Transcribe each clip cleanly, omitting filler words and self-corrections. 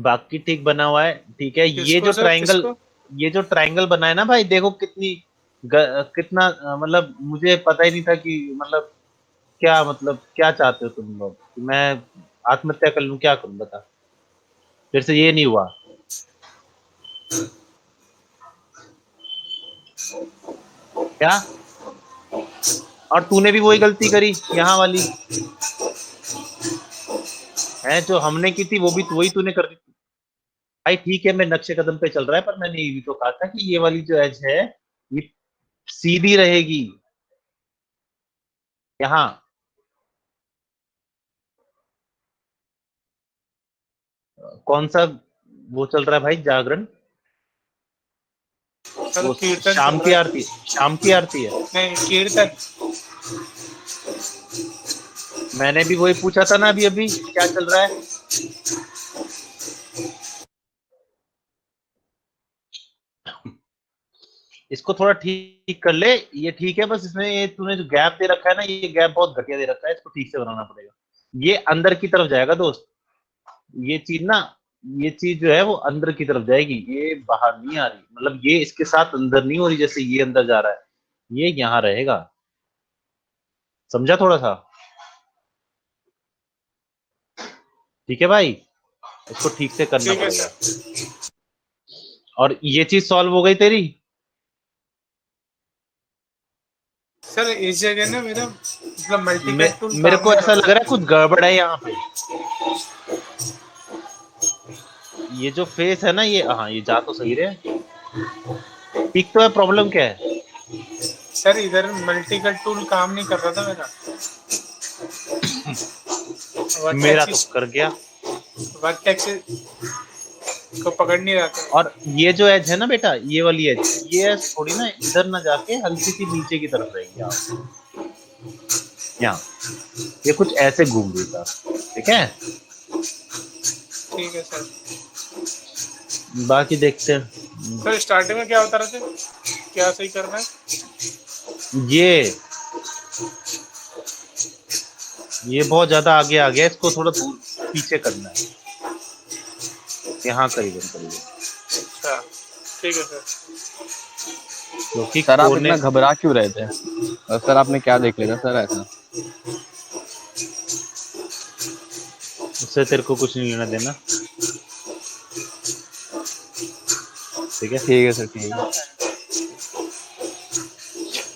बाकी ठीक बना हुआ है, ठीक है। किसको सर, किसको? ये जो ट्रायंगल बना है ना भाई, देखो कितना मतलब मुझे पता ही नहीं था कि मतलब क्या, मतलब क्या चाहते हो तुम लोग, मैं आत्महत्या कर लूं, क्या करूं बता। फिर से ये नहीं हुआ क्या? और तूने भी वही गलती करी यहाँ वाली है जो हमने की थी, वो भी वही तूने कर दी। भाई ठीक है, मैं नक्शे कदम पे चल रहा है, पर मैंने ये भी तो कहा था कि ये वाली जो एज है ये सीधी रहेगी यहाँ। कौन सा वो चल रहा है भाई, जागरण? सर वो कीर्तन चल शाम रहा की है। आरती, शाम की आरती है। नहीं, कीर्तन। मैंने भी वही पूछा था ना अभी अभी, क्या चल रहा है? इसको थोड़ा ठीक कर ले। ये ठीक है, बस इसमें ये तूने जो गैप दे रखा है ना, ये गैप बहुत घटिया दे रखा है, इसको ठीक से बनाना पड़ेगा। ये अंदर की तरफ जाएगा दोस्त, ये चीज ना, ये चीज जो है वो अंदर की तरफ जाएगी, ये बाहर नहीं आ रही, मतलब ये इसके साथ अंदर नहीं हो रही, जैसे ये अंदर जा रहा है, ये यहाँ रहेगा। समझा थोड़ा सा? ठीक है भाई, इसको ठीक से करना ठीक है पड़ेगा। सर। और ये चीज सॉल्व हो गई तेरी? सर इस जगह ना मेरा मतलब मल्टी कट टूल मेरे काम को नहीं ऐसा कर लग रहा है रहा। कुछ गड़बड़ है यहाँ पे। ये जो फेस है ना, ये हाँ, ये जा तो सही रहे, ठीक तो है, प्रॉब्लम क्या है? सर इधर मल्टी कट टूल काम नहीं कर रहा था मेरा। मेरा तो वर्टेक्स कर गया। वर्टेक्स को पकड़ नहीं रहा था। और ये जो एज है ना बेटा, ये वाली एज, ये एज थोड़ी ना इधर ना जाके हल्की सी नीचे की तरफ रहेगी, यहाँ ये कुछ ऐसे घूम रही था। ठीक है, ठीक है सर। बाकी देखते हैं। सर स्टार्टिंग में क्या होता रहा था, क्या सही करना है? ये ये बहुत ज्यादा आगे आ गया, इसको थोड़ा दूर पीछे करना है, यहाँ करीबन करीबन, अच्छा, ठीक है सर। क्योंकि सर आप कोने, इतना घबरा क्यों रहे थे? और सर आपने क्या देख लिया था सर ऐसा? उससे तेरे को कुछ नहीं लेना देना। ठीक है, ठीक है सर, ठीक है।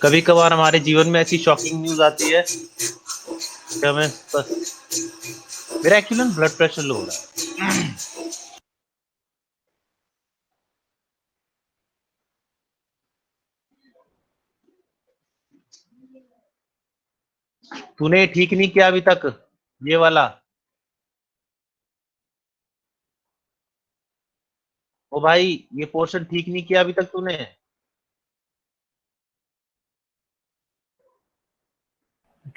कभी कभार हमारे जीवन में ऐसी शॉकिंग न्यूज आती है कि हमें बस, मेरा एक्चुअली ब्लड प्रेशर लो हो रहा है। तूने ठीक नहीं किया अभी तक ये वाला। ओ भाई, ये पोर्शन ठीक नहीं किया अभी तक तूने। है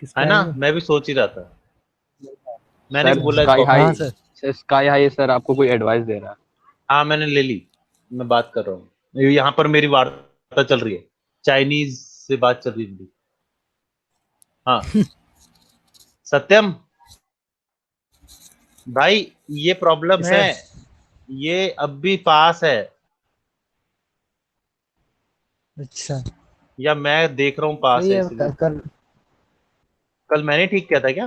किसका है ना, ये? मैं भी सोच ही रहा था, मैंने भी सर बोला स्काई इसको हाई, हाँ sir. Sir sky high sir आपको कोई एडवाइस दे रहा है। हाँ मैंने ले ली, मैं बात कर रहा हूँ, यहाँ पर मेरी वार्ता चल रही है, चाइनीज से बात चल रही है मेरी। हाँ सत्यम भाई, ये प्रॉब्लम है, सर। ये अब भी पास है, अच्छा। या मैं देख रहा हूँ पास सही है है, इसलिए। कल। कल मैंने ठीक किया था क्या?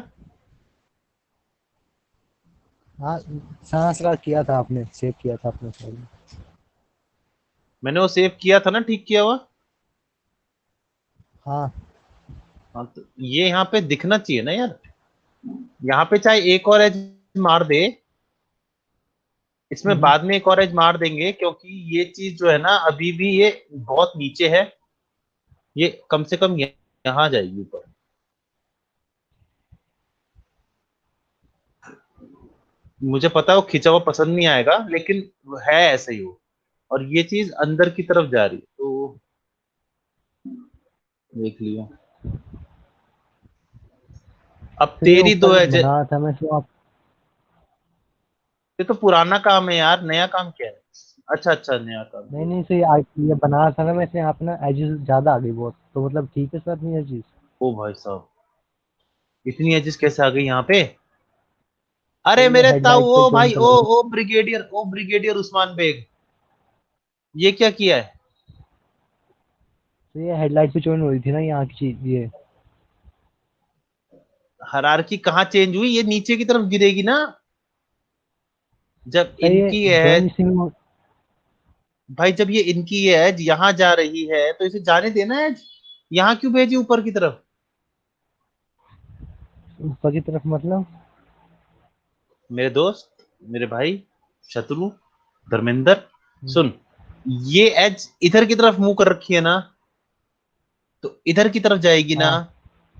हाँ, सांस रात किया था आपने, सेव किया था आपने सही। मैंने वो सेव किया था ना, ठीक किया हुआ। हाँ। हाँ तो ये यहाँ पे दिखना चाहिए ना यार, यहाँ पे चाहे एक और एज मार दे, इसमें हम्म। बाद में एक और एज मार देंगे, क्योंकि ये चीज जो है ना अभी भी ये बहुत नीचे है, ये कम से कम यहाँ जाएगी ऊपर। मुझे पता है वो खिंचा हुआ पसंद नहीं आएगा, लेकिन है ऐसे ही वो, और ये चीज अंदर की तरफ जा रही है, तो देख लियो। अब तो ये तेरी दो ऊपर एज, बना था मैं तो आप। ये तो पुराना काम है यार, नया काम क्या है? अच्छा अच्छा, नया काम नहीं तो, नहीं, सही ये बना था ना मैं, इसमें यहाँ पे ना एजेस ज्यादा आ गई बहुत, तो मतलब ठीक है सर, नहीं एजेस। ओ भाई साहब, इतनी एजेस कैसे आ गई यहाँ पे? अरे ये मेरे ताऊ, हेडलाइट पे ओ जॉइन भाई, कर ओ लगा। ओ ब्रिगेडियर, ओ ब्रिगेडियर उस्मान बेग, ये क्या किया है? तो ये हेडलाइट पे जॉइन हो रही थी ना यहाँ की चीज ये। हायरार्की कहाँ चेंज हुई? ये नीचे की तरफ गिरेगी ना जब तो ये इनकी है। जॉइन इसी में भाई जब ये इनकी एज यहाँ जा रही है तो इसे जाने देना एज। यहाँ क्यों भेजी ऊपर की तरफ? ऊपर की तरफ मतलब। मेरे दोस्त, मेरे भाई, शत्रु, धर्मेंद्र, सुन, ये एज इधर की तरफ मुंह कर रखी है ना, तो इधर की तरफ जाएगी ना, हाँ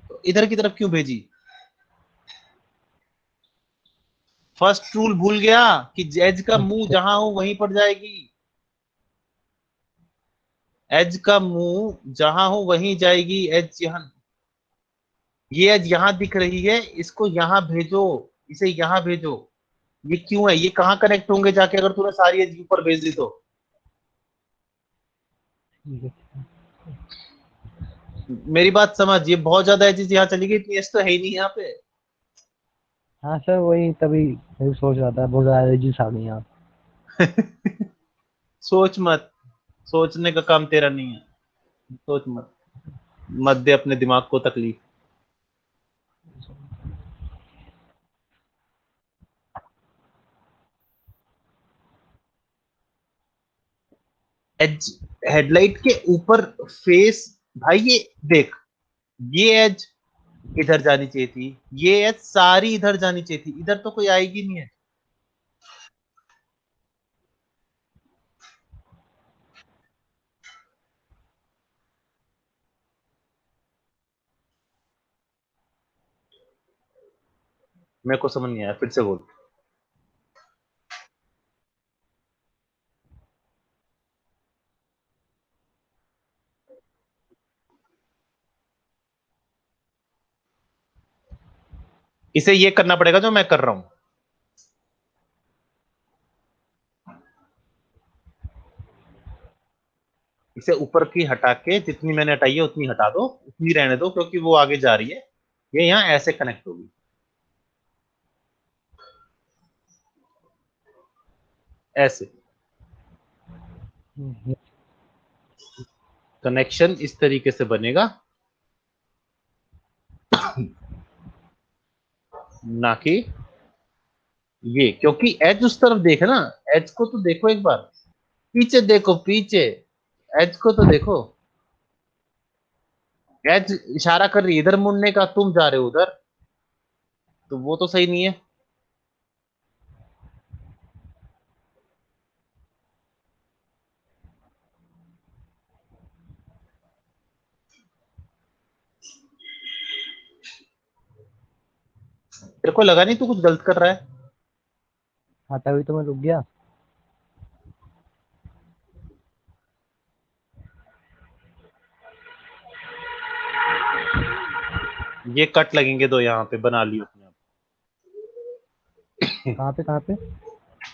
तो इधर की तरफ क्यों भेजी? फर्स्ट रूल भूल गया कि एज का मुंह अच्छा। जहां हो वहीं पर जाएगी। एज का मुंह जहां हो वहीं जाएगी एज। यहाँ, ये एज यहाँ दिख रही है, इसको यहाँ भेजो, इसे यहाँ भेजो। ये क्यों है? ये कहाँ कनेक्ट होंगे जाके अगर तूने सारी एज ऊपर भेज दी तो? ठीक है। मेरी बात समझ, ये बहुत ज्यादा एजेस यहाँ चली गई, इतनी एज तो है ही नहीं यहाँ पे। हाँ सर वही तभी मैं सोच रहा था बहुत ज्यादा एजिस आ गई यहाँ। सोच मत, सोचने का काम तेरा नहीं है, सोच मत, मत दे अपने दिमाग को तकलीफ। एज, हेडलाइट के ऊपर फेस, भाई ये देख, ये एज इधर जानी चाहिए थी, ये एज सारी इधर जानी चाहिए थी, इधर तो कोई आएगी नहीं है। मेरे को समझ नहीं आया, फिर से बोल। इसे ये करना पड़ेगा जो मैं कर रहा हूं। इसे ऊपर की हटा के, जितनी मैंने हटाई है उतनी हटा दो, उतनी रहने दो, क्योंकि वो आगे जा रही है। ये यहाँ ऐसे कनेक्ट होगी, ऐसे कनेक्शन इस तरीके से बनेगा, ना कि ये, क्योंकि एज उस तरफ देखे ना। एज को तो देखो एक बार, पीछे देखो, पीछे एज को तो देखो। एज इशारा कर रही है इधर मुड़ने का, तुम जा रहे हो उधर, तो वो तो सही नहीं है। तेरे को लगा नहीं तू कुछ गलत कर रहा है? हाँ तभी तो मैं रुक गया। ये कट लगेंगे दो यहाँ पे, बना लियो अपने आप। कहाँ पे कहाँ पे।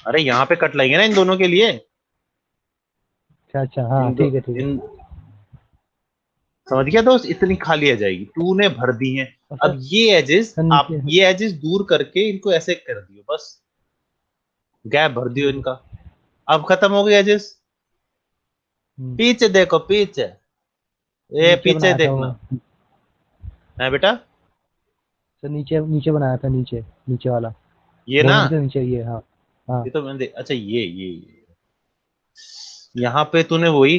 अरे यहाँ पे कट लगेंगे ना इन दोनों के लिए। अच्छा अच्छा हाँ इन दो, ठीक है ठीक है। इन, समझ गया दोस्त? इतनी खाली आ जाएगी, तूने भर दी है। और अब ये एजेस, सर आप नीचे। ये एजेस दूर करके इनको ऐसे कर दियो बस, गैप भर दियो ठीक है। इनका। अब खत्म हो गए एजेस। पीछे देखो, पीछे, ये नीचे पीछे बनाया था वो। देखना है बेटा। सर नीचे नीचे बनाया था नीचे। नीचे वाला। ये ना, बॉर्डर के नीचे ये हाँ। हाँ ये तो मैंने अच्छा, ये यहाँ पे तूने वही,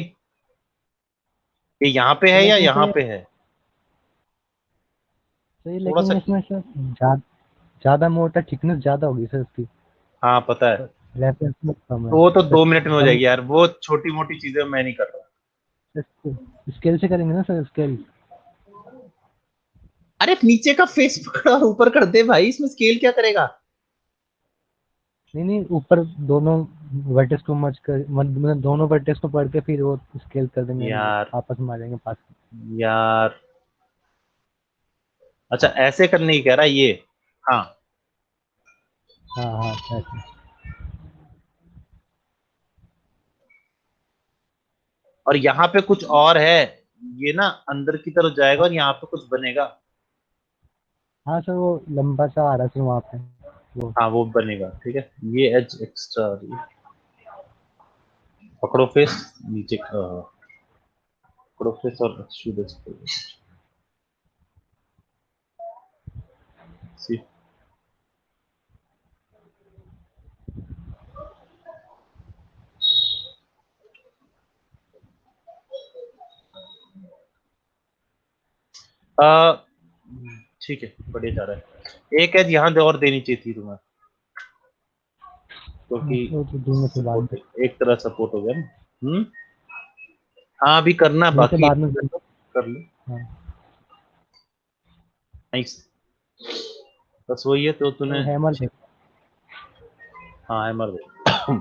ये यहाँ पे तो है या लेकिन यहाँ सर पे है? सही थोड़ा सा, लेकिन इसमें सर ज्यादा मोटा थिकनेस ज्यादा होगी सर इसकी। हाँ पता है। रेफरेंस में कम तो है वो तो सर। 2 मिनट में हो कम। जाएगी यार, वो छोटी मोटी चीजें मैं नहीं कर रहा। स्केल से करेंगे ना सर स्केल। अरे नीचे का फेस पकड़ा और ऊपर कर दे भाई, इसमें स्केल क्या करेगा? नहीं नहीं ऊपर दोनों वर्टेक्स को मर्ज कर मतलब दोनों वर्टेक्स को पढ़ के फिर वो स्केल कर देंगे। यार, आपस में आ जाएंगे पास। यार, अच्छा ऐसे करने की कह रहा है ये। हाँ, हाँ हाँ ऐसे। और यहाँ पे कुछ और है, ये ना अंदर की तरफ जाएगा और यहाँ पे कुछ बनेगा। हाँ सर वो लंबा सा आ रहा है सर वहाँ पे। वो हाँ वो बनेगा, ठीक है। ये एज एक्स्ट्रा पकड़ो फेस नीचे, पकड़ो फेस और शूज सी। आ, ठीक है, बढ़िया जा रहा है। एक एज यहाँ और देनी चाहिए थी तुम्हें, क्योंकि वो तो दूंगा फिर बाद सपोर्ट, में। एक तरह सपोर्ट हो गया ना। हाँ अभी करना ठीक है, बाकी बाद में है, कर लो। कर लो। हाँ, नाइस, बस वही है तो तूने। तो हैमर थे। हाँ हैमर दे।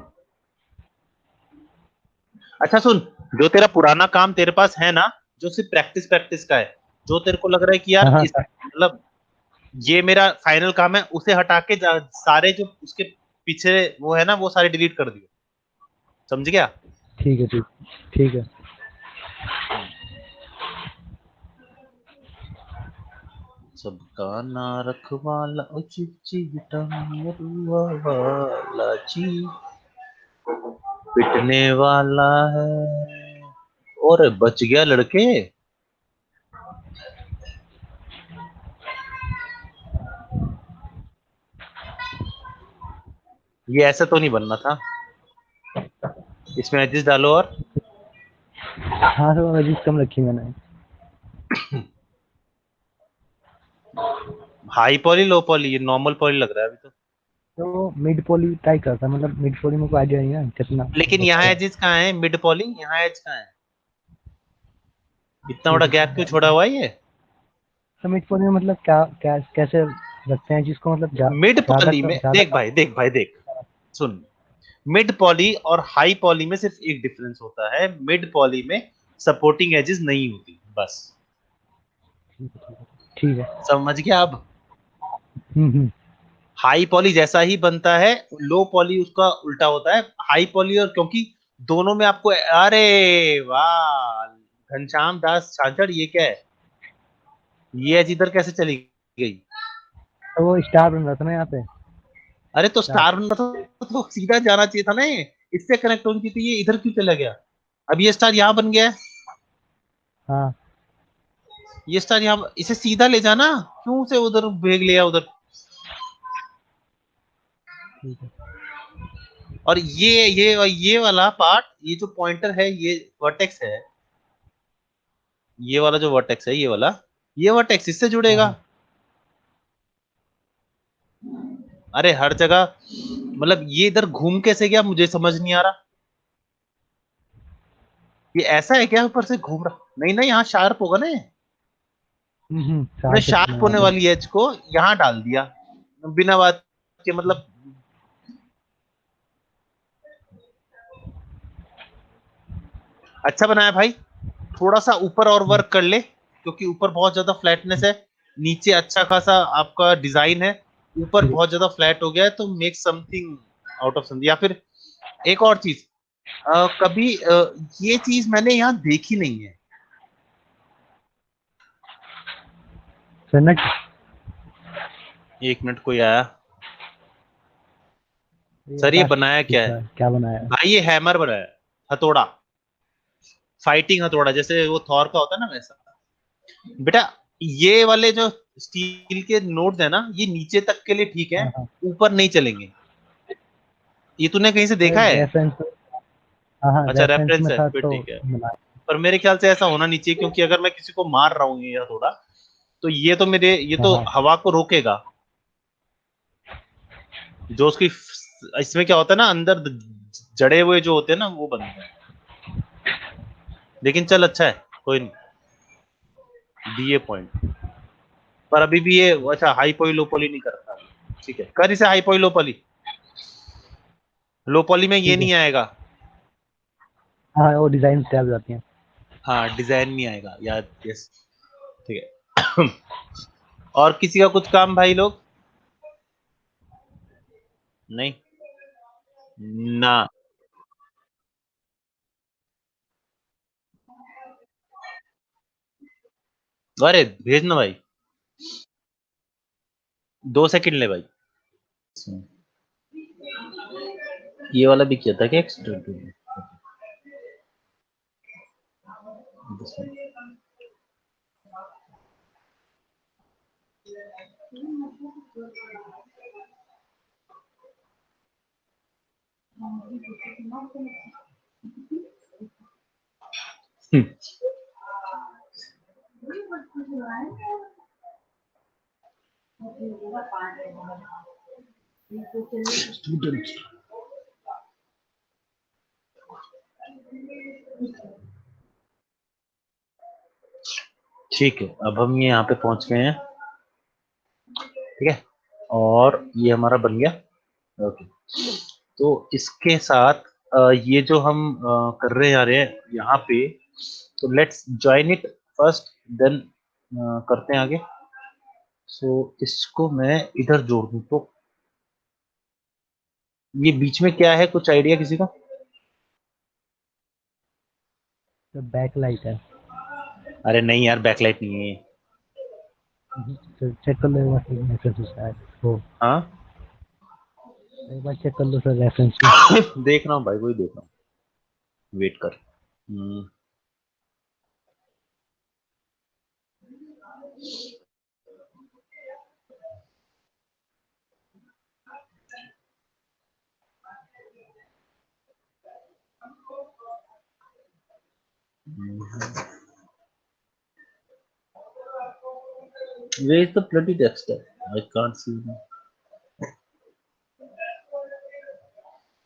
अच्छा सुन, जो तेरा पुराना काम तेरे पास है ना, जो सिर्फ प्रैक्टिस प्रैक्टिस का है, जो तेरे को लग रहा है कि हाँ यार हाँ इस मतलब ये मेरा फाइनल काम है, उसे हटा के सारे जो उसके पीछे वो है ना, वो सारे डिलीट कर दियो, समझ गया? ठीक है, ठीक ठीक है। सबका ना रखवाला ओ चिची टंगरुआ वाला ची पिटने वाला है। और बच गया लड़के। ये ऐसा तो नहीं बनना था, इसमें एडजस्ट डालो। और हाँ, तो अजीज कम रखी मैंने। हाई पॉली लो पॉली, ये नॉर्मल पॉली लग रहा है अभी तो। तो मिड पॉली ट्राई करता, मतलब मिड पॉली मेरे को आइडिया नहीं है कितना लेकिन यहाँ बचता है। एजेस कहाँ है? मिड पॉली यहाँ एज कहाँ है? इतना बड़ा ठीक है, गैप क्यों छोड़ा हुआ है ये? तो मिड पॉली में मतलब क्या क्या कैसे रखते हैं जिसको मतलब मिड ज्यादा पॉली में ज्यादा देख भाई, देख भाई देख, सुन, मिड पॉली और हाई पॉली में सिर्फ एक डिफरेंस होता है, मिड पॉली में सपोर्टिंग एजेस नहीं होती, बस। ठीक है। समझ गया अब? हम्म। हाई पॉली जैसा ही बनता है, लो पॉली उसका उल्टा होता है। हाई पॉली और क्योंकि दोनों में आपको, अरे वाह घनश्याम दास छाछड़, ये क्या है? ये एज इधर कैसे चली गई? तो वो स्टार बन रहा था ना यहाँ पे। अरे तो स्टार। स्टार बनना था तो सीधा जाना चाहिए था ना, ये इससे कनेक्ट होनी चाहिए थी, ये इधर क्यों चला गया? अब ये स्टार यहाँ बन गया है, हाँ, ये स्टार यहाँ, इसे सीधा ले जाना, क्यों से उधर भेज लिया उधर? ठीक है। और ये वाला पार्ट, ये जो पॉइंटर है, ये वर्टेक्स है, ये वाला जो वर्टेक्स है, ये वर्टेक्स इससे हाँ जुड़ेगा। हाँ। अरे हर जगह, मतलब ये इधर घूम कैसे गया मुझे समझ नहीं आ रहा। ये ऐसा है क्या ऊपर से घूम रहा? नहीं नहीं, यहाँ शार्प होगा ना ये। मैंने चार से शार्प यहाँ होने पे। वाली एज को यहाँ डाल दिया बिना बात के, मतलब। अच्छा बनाया भाई, थोड़ा सा ऊपर और वर्क कर ले, क्योंकि ऊपर बहुत ज्यादा फ्लैटनेस है, नीचे अच्छा खासा आपका डिजाइन है, ऊपर ठीक। बहुत ज्यादा फ्लैट हो गया है, तो make something out of something. या फिर एक और चीज, कभी ये चीज मैंने यहाँ देखी नहीं है। सन्नट। एक मिनट, कोई आया? ये सर ये आकाश बनाया क्या पूछ है? रहा है क्या बनाया है। भाई ये हैमर बनाया है, हथौड़ा, फाइटिंग हथौड़ा, जैसे वो थॉर का होता है ना वैसा। बेटा ये वाले जो स्टील के नोट्स है ना, ये नीचे तक के लिए ठीक है, हाँ हाँ। ऊपर नहीं चलेंगे। ये तूने कहीं से देखा है? रेफरेंस। हाँ हाँ, अच्छा रेफरेंस रेफरेंस में है, था फिर तो ठीक है। बनाया। पर मेरे ख्याल से ऐसा होना नहीं चाहिए, क्योंकि अगर मैं किसी को मार रहा हूँ ये हथौड़ा, तो ये हाँ तो हाँ। हवा को रोकेगा, जो उसकी, इसमें क्या होता है ना, अंदर जड़े हुए जो होते हैं ना, वो बनते हैं। लेकिन चल अच्छा है, कोई नहीं, दिए पॉइंट। पर अभी भी ये अच्छा हाई पॉली लो पॉली नहीं करता। ठीक है, कर इसे हाई पॉली लो पॉली। लो पॉली में ये ठीक है। नहीं आएगा। हाँ, वो डिजाइन टैब जाती हैं। हाँ डिजाइन नहीं आएगा यार, यस, ठीक है। और किसी का कुछ काम भाई लोग? नहीं ना? अरे भेजना भाई, 2 सेकंड ले भाई। ये वाला भी किया था क्या एक्सटेंड? स्टूडेंट। ठीक है, अब हम ये यहाँ पे पहुंच गए हैं, ठीक है, और ये हमारा बन गया। ओके, तो इसके साथ ये जो हम कर रहे जा रहे हैं यहाँ पे, तो let's join it first, then करते हैं आगे। सो इसको मैं इधर जोड़ दूं तो ये बीच में क्या है, कुछ आइडिया किसी का? तो बैक लाइट है। अरे नहीं यार, बैकलाइट नहीं है ये। तो चेक कर लो एक बार रेफरेंस में शायद हो। हाँ एक बार चेक कर लो सर रेफरेंस में। देख रहा हूँ भाई, वही देख रहा हूँ, वेट कर। हम्म, where is the bloody desktop? I can't see it.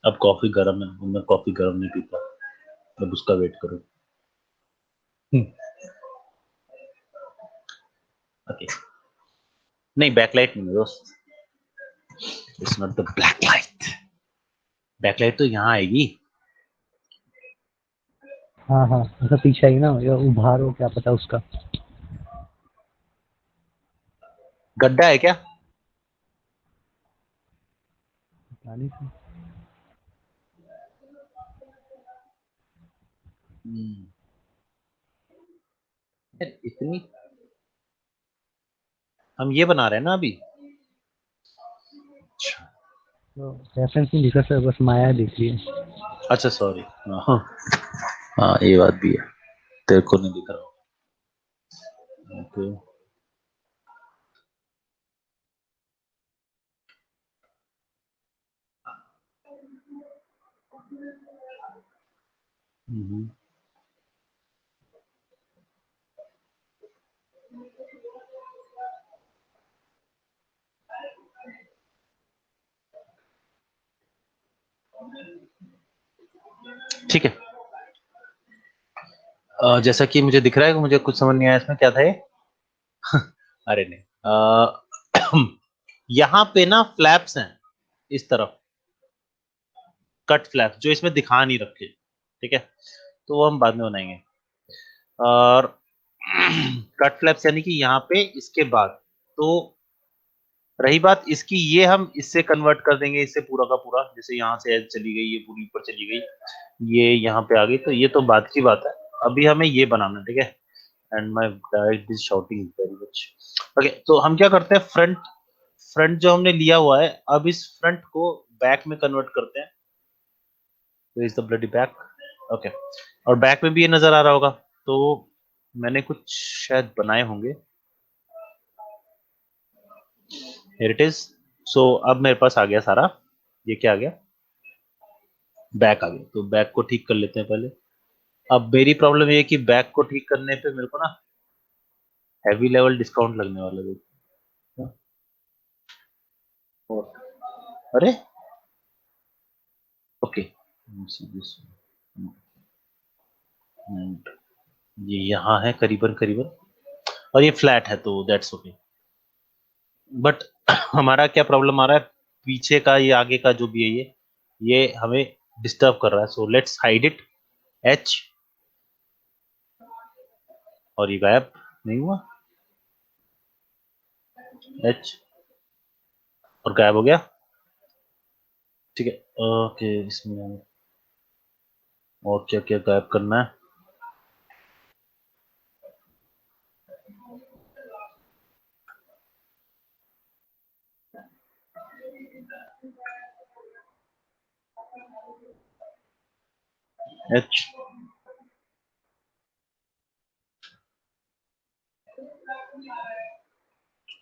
अब कॉफी गर्म है, मैं कॉफी गर्म नहीं पीता, अब उसका वेट करो। ओके, नहीं बैकलाइट नहीं है दोस्त, it's not the black light. Backlight तो यहाँ आएगी। हाँ हाँ, ऐसा पीछे ही ना या उभार हो, क्या पता उसका। गड्ढा है क्या? पता नहीं सर। यार इतनी, हम ये बना रहे हैं ना अभी। तो रेफरेंस नहीं दिखा सर, बस माया दिख रही है। अच्छा सॉरी, हाँ हाँ ये बात भी है, तेरे को नहीं दिख रहा। ओके, ठीक है। जैसा कि मुझे दिख रहा है, मुझे कुछ समझ नहीं आया इसमें क्या था ये। अरे नहीं, यहाँ पे ना फ्लैप्स हैं इस तरफ, कट फ्लैप्स जो इसमें दिखा नहीं रखे, ठीक है, तो वो हम बाद में बनाएंगे। और कट फ्लैप्स यानी कि यहाँ पे इसके बाद, तो रही बात इसकी, ये हम इससे कन्वर्ट कर देंगे, इससे पूरा का पूरा, जैसे यहाँ से एज चली गई, ये पूरी ऊपर चली गई, ये यहाँ पे आ गई, तो ये तो बात की बात है। अभी हमें ये बनाना है, ठीक है। And my direct is shouting very much. Okay, तो हम क्या करते हैं, फ्रंट फ्रंट जो हमने लिया हुआ है, अब इस फ्रंट को बैक में कन्वर्ट करते हैं। तो is the bloody back. Okay, और बैक में भी ये नजर आ रहा होगा, तो मैंने कुछ शायद बनाए होंगे। Here it is. सो अब मेरे पास आ गया सारा, ये क्या आ गया, बैक आ गया। तो बैक को ठीक कर लेते हैं पहले। अब मेरी प्रॉब्लम ये है कि बैक को ठीक करने पे मेरे को ना हैवी लेवल डिस्काउंट लगने वाला है। और अरे ओके, ये यहाँ है करीबन करीबन, और ये फ्लैट है तो दैट्स ओके। बट हमारा क्या प्रॉब्लम आ रहा है, पीछे का ये आगे का जो भी है, ये हमें डिस्टर्ब कर रहा है। So let's hide it, H, और ये गायब नहीं हुआ, एच, और गायब हो गया। ठीक है, ओके, इसमें और क्या क्या गायब करना है। H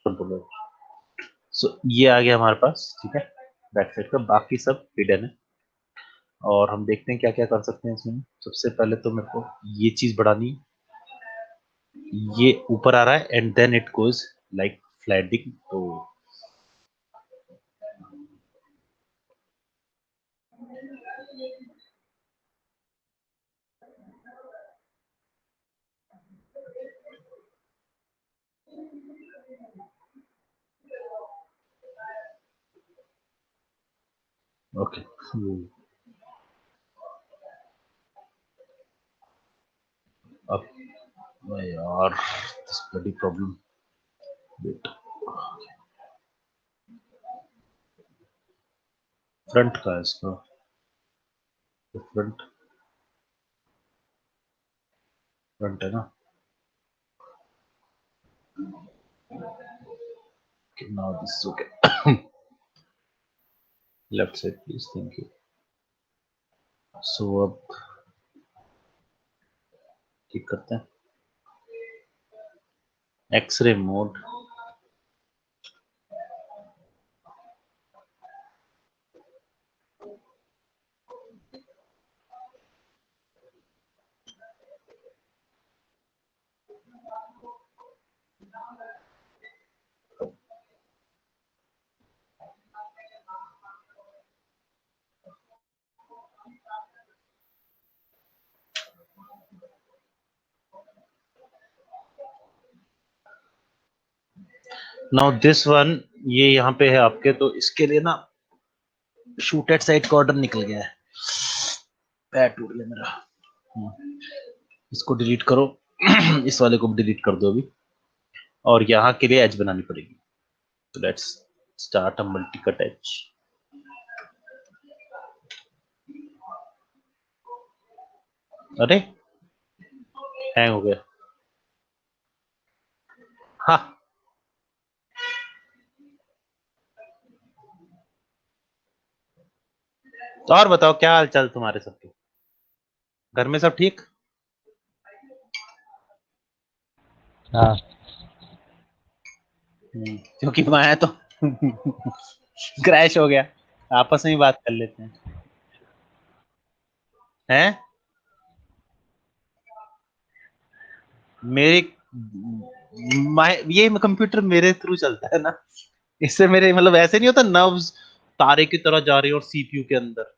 control. सो ये आ गया हमारे पास, ठीक है, बैक साइड का। बाकी सब हिडन है और हम देखते हैं क्या क्या कर सकते हैं इसमें। सबसे पहले तो मेरे को ये चीज बढ़ानी है, ये ऊपर आ रहा है and then it goes like flatting. तो ओके, अब यार दिस बड़ी प्रॉब्लम। वेट, फ्रंट का है इसका, फ्रंट फ्रंट है ना। Now this okay. Left side please, thank you. So अब ठीक करते हैं x-ray mode. Now this one, ये यहाँ पे है आपके, तो इसके लिए ना शूट एट साइड का ऑर्डर निकल गया है। पैर टूट गया मेरा। इसको डिलीट करो। इस वाले को भी डिलीट कर दो अभी, और यहाँ के लिए एज बनानी पड़ेगी। तो let's start a multi cut edge. अरे हैंग हो गया। हाँ, तो और बताओ क्या हाल चाल तुम्हारे सबके, घर में सब ठीक? हाँ क्योंकि मैं तो क्रैश हो गया। आपस में ही बात कर लेते हैं। हैं? मेरे ये कंप्यूटर मेरे थ्रू चलता है ना, इससे मेरे मतलब ऐसे नहीं होता नर्व्स तारे की तरह जा रही है और सीपीयू के अंदर।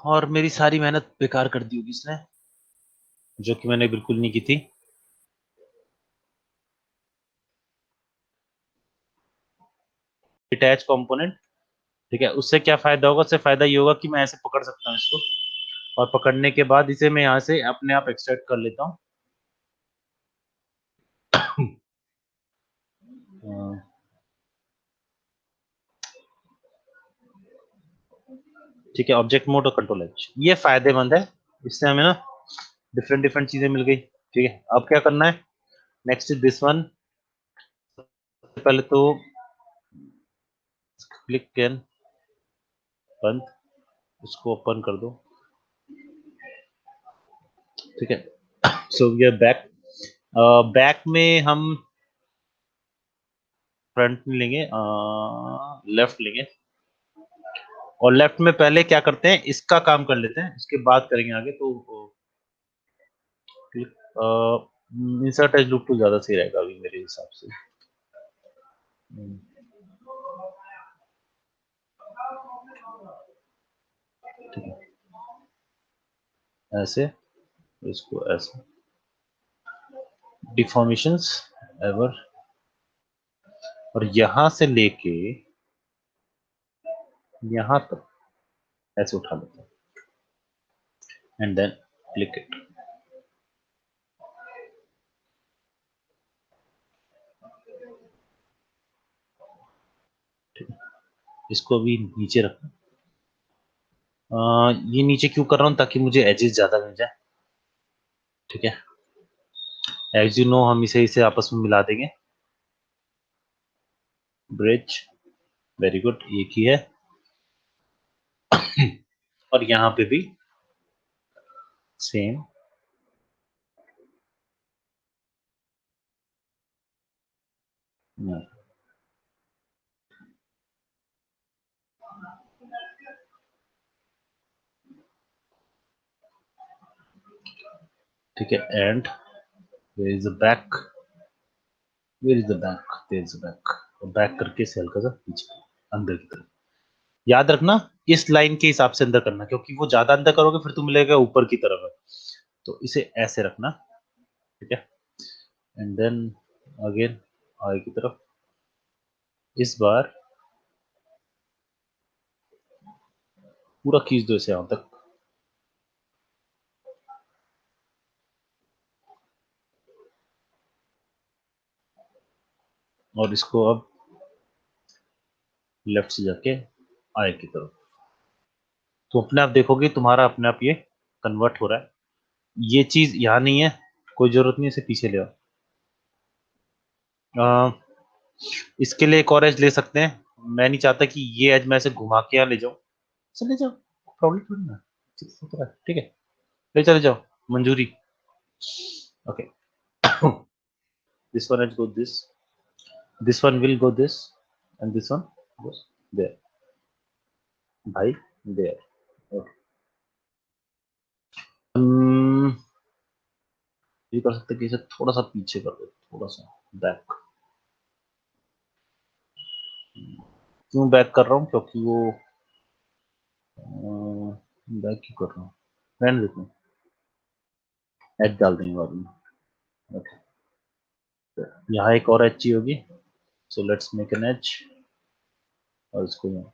और मेरी सारी मेहनत बेकार कर दी होगी इसने, जो कि मैंने बिल्कुल नहीं की थी। अटैच कंपोनेंट, ठीक है, उससे क्या फायदा होगा? उससे फायदा ये होगा कि मैं ऐसे पकड़ सकता हूँ इसको, और पकड़ने के बाद इसे मैं यहाँ से अपने आप एक्सट्रैक्ट कर लेता हूँ। ठीक है, ऑब्जेक्ट मोड और कंट्रोल एच, ये फायदेमंद है। इससे हमें ना डिफरेंट डिफरेंट चीजें मिल गई। ठीक है, अब क्या करना है? Next is this one. पहले तो क्लिक कैन बंद, इसको ओपन कर दो। ठीक है, so we are back. Back में हम फ्रंट में लेंगे, लेफ्ट लेंगे, और लेफ्ट में पहले क्या करते हैं, इसका काम कर लेते हैं, इसके बाद करेंगे आगे। तो इंसर्ट एज लूप टूल ज्यादा सही रहेगा अभी मेरे हिसाब से। ठीक है, ऐसे, इसको ऐसे, डिफॉर्मेशंस एवर, और यहां से लेके यहां तक ऐसे उठा लेते हैं एंड देन क्लिक इट। इसको भी नीचे रखना। ये नीचे क्यों कर रहा हूँ, ताकि मुझे एजेस ज्यादा मिल जाए। ठीक है, एज यू नो हम इसे आपस में मिला देंगे। ब्रिज, वेरी गुड, एक ही है। और यहाँ पे भी सेम। ठीक है, and where is the back, where is the back, there is the back. Back करके इसे हल्का सा पीछे अंदर की तरफ। याद रखना इस लाइन के हिसाब से अंदर करना, क्योंकि वो ज्यादा अंदर करोगे फिर तुम मिलेगा ऊपर की तरफ है, तो इसे ऐसे रखना। ठीक है, एंड देन अगेन आगे की तरफ। इस बार पूरा खींच दो इसे यहां तक। और इसको अब लेफ्ट से जाके आगे की तरफ, तो अपने आप देखोगे तुम्हारा अपने आप ये कन्वर्ट हो रहा है। ये चीज यहाँ नहीं है, कोई जरूरत नहीं, इसे पीछे ले आओ। इसके लिए एक और एज ले सकते हैं। मैं नहीं चाहता कि ये एज मैं ऐसे घुमा के यहाँ ले जाऊं। चले जाओ, प्रॉब्लम थोड़ी ना, ठीक है, ले चले जाओ, मंजूरी। Okay, this one edge go this one will go this, and this one goes there, भाई there. Okay. ये कर सकते हैं कि इसे थोड़ा सा पीछे कर दो, थोड़ा सा बैक। क्यों बैक कर रहा हूँ, क्योंकि वो बैक क्यों कर रहा हूँ, रहने देते हैं, एज डाल देंगे बाद में। ओके, यहाँ एक और एज चाहिए होगी, so let's make an edge, और इसको यहाँ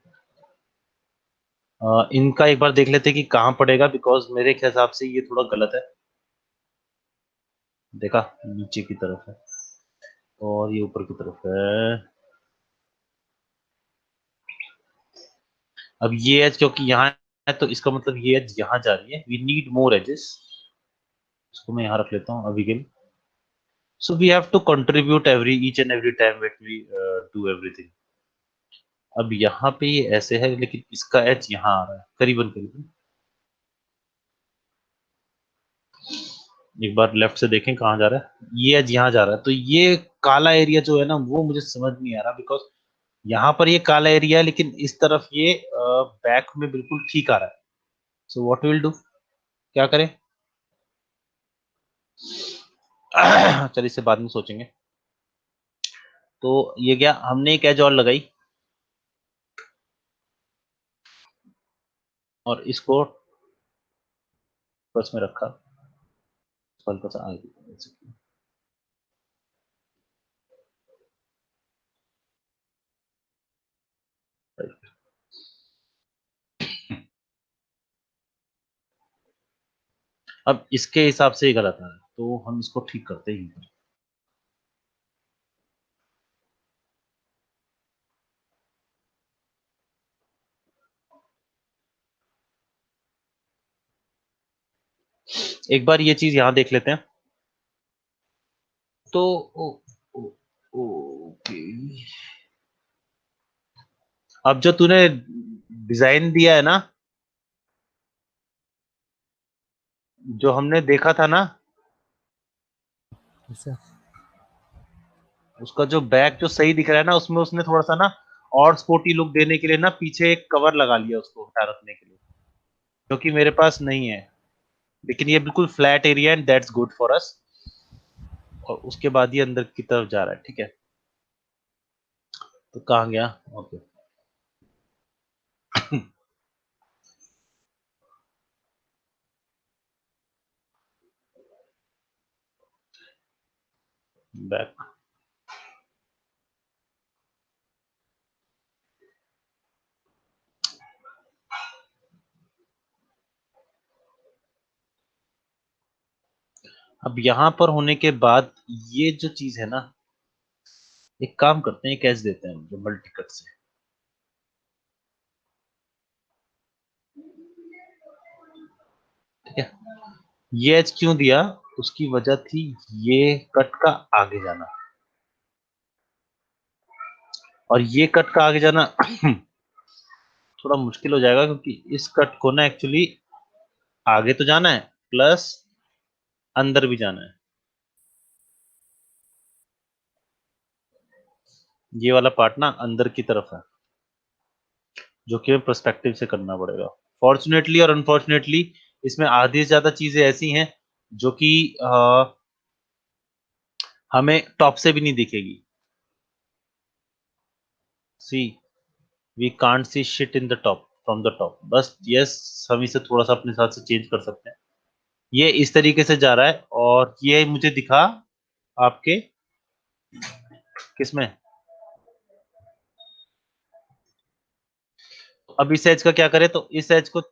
इनका एक बार देख लेते हैं कि कहाँ पड़ेगा, बिकॉज मेरे हिसाब से ये थोड़ा गलत है। देखा, नीचे की तरफ है और ये ऊपर की तरफ है। अब ये एज क्योंकि यहाँ है, तो इसका मतलब ये एज यहाँ जा रही है। वी नीड मोर एजेस, इसको मैं यहाँ रख लेता हूँ अभी के लिए। So we have to contribute every each and every time when we do everything. अब यहाँ पे ये ऐसे है, लेकिन इसका एज यहाँ आ रहा है करीबन करीबन। एक बार लेफ्ट से देखें कहाँ जा रहा है, ये एज यहाँ जा रहा है, तो ये काला एरिया जो है ना, वो मुझे समझ नहीं आ रहा, बिकॉज यहाँ पर ये काला एरिया है, लेकिन इस तरफ ये बैक में बिल्कुल ठीक आ रहा है। सो व्हाट विल डू, क्या करें? चलिए इसे बाद में सोचेंगे। तो ये क्या, हमने एक एज और लगाई और इसको बस में रखा, हल्का सा आगे। अब इसके हिसाब से ही गलत है, तो हम इसको ठीक करते ही हैं। एक बार ये चीज यहाँ देख लेते हैं। तो ओके, अब जो तूने डिजाइन दिया है ना, जो हमने देखा था ना, ऐसा उसका जो बैक जो सही दिख रहा है ना, उसमें उसने थोड़ा सा ना और स्पोर्टी लुक देने के लिए ना पीछे एक कवर लगा लिया उसको हटा रखने के लिए, जो कि मेरे पास नहीं है। लेकिन ये बिल्कुल flat area and that's good for us. और उसके बाद ये अंदर की तरफ जा रहा है। ठीक है, तो कहाँ गया? Okay, back. अब यहाँ पर होने के बाद ये जो चीज है ना, एक काम करते हैं, एक एज देते हैं जो मल्टी कट से। ठीक है, ये एज क्यों दिया, उसकी वजह थी ये कट का आगे जाना, और ये कट का आगे जाना थोड़ा मुश्किल हो जाएगा, क्योंकि इस कट को ना एक्चुअली आगे तो जाना है प्लस अंदर भी जाना है। ये वाला पार्ट ना अंदर की तरफ है, जो कि पर्सपेक्टिव से करना पड़ेगा। फॉर्चुनेटली और अनफॉर्चुनेटली इसमें आधी से ज्यादा चीजें ऐसी हैं जो कि हमें टॉप से भी नहीं दिखेगी। See, we can't see shit in the top from the top. बस यस, हम इसे थोड़ा सा अपने साथ से चेंज कर सकते हैं। ये इस तरीके से जा रहा है, और ये मुझे दिखा आपके किसमें। अब इस एज का क्या करें, तो इस एज को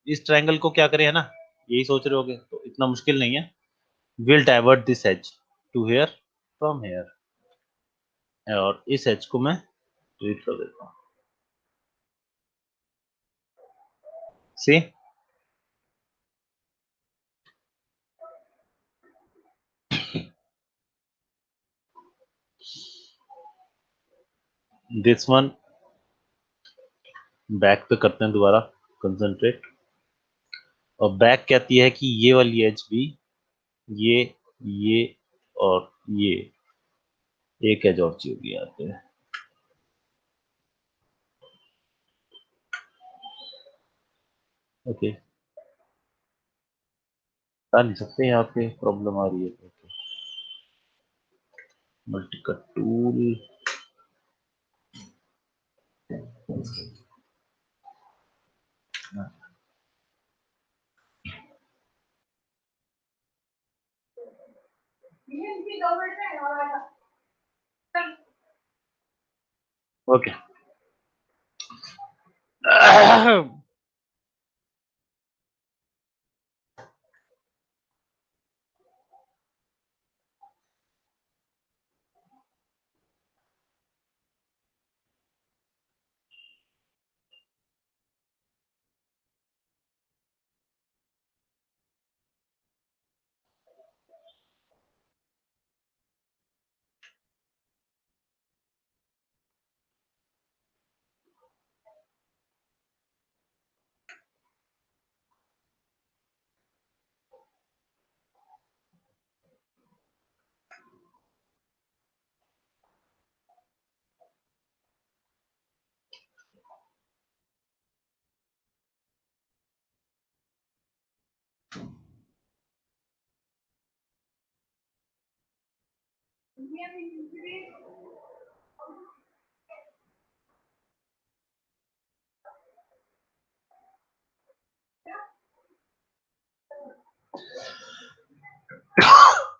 इस ट्रायंगल को क्या करें, है ना, यही सोच रहे होगे, तो इतना मुश्किल नहीं है। Will divert this edge to here from here, और इस एज को मैं डिलीट कर देता हूँ। सी, दिस वन बैक पे करते हैं दोबारा कंसंट्रेट। और बैक कहती है कि ये वाली एज भी, ये ये और ये एक एज और चाहिए आते हैं। ओके, बता नहीं सकते, यहाँ पे प्रॉब्लम आ रही है। Okay, multi cut tool, okay.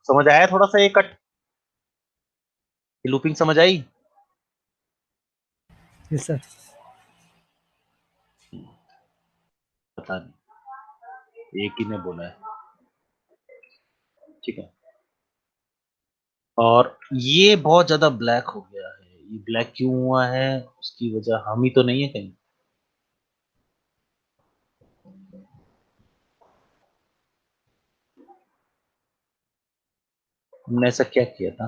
समझ आया थोड़ा सा ये कट, लूपिंग समझ आई? Yes sir. पता नहीं, एक ही ने बोला है। ठीक है, और ये बहुत ज्यादा ब्लैक हो गया है। ये ब्लैक क्यों हुआ है, उसकी वजह हम ही तो नहीं है कहीं। हमने ऐसा क्या किया था?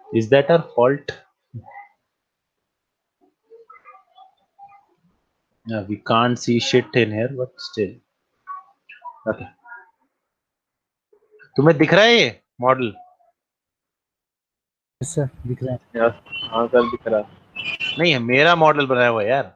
Is that our fault? We can't see shit in here but still. Okay, तुम्हें दिख रहा है ये मॉडल? यस सर, दिख रहा है। यार हाँ सर दिख रहा है। नहीं है, मेरा मॉडल बनाया हुआ है यार।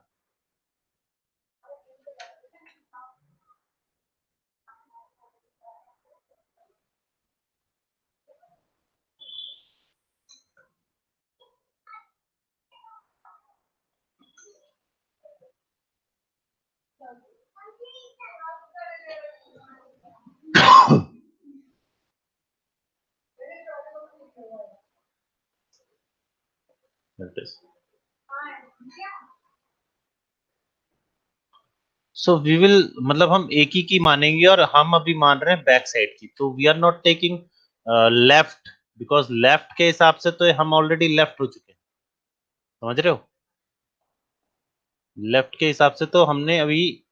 That is. So we will मतलब हम एक ही की मानेंगे और हम अभी मान रहे हैं बैक साइड की, तो we are not taking left, because left के हिसाब से तो हम ऑलरेडी लेफ्ट हो चुके हैं, समझ रहे हो? लेफ्ट के हिसाब से तो हमने अभी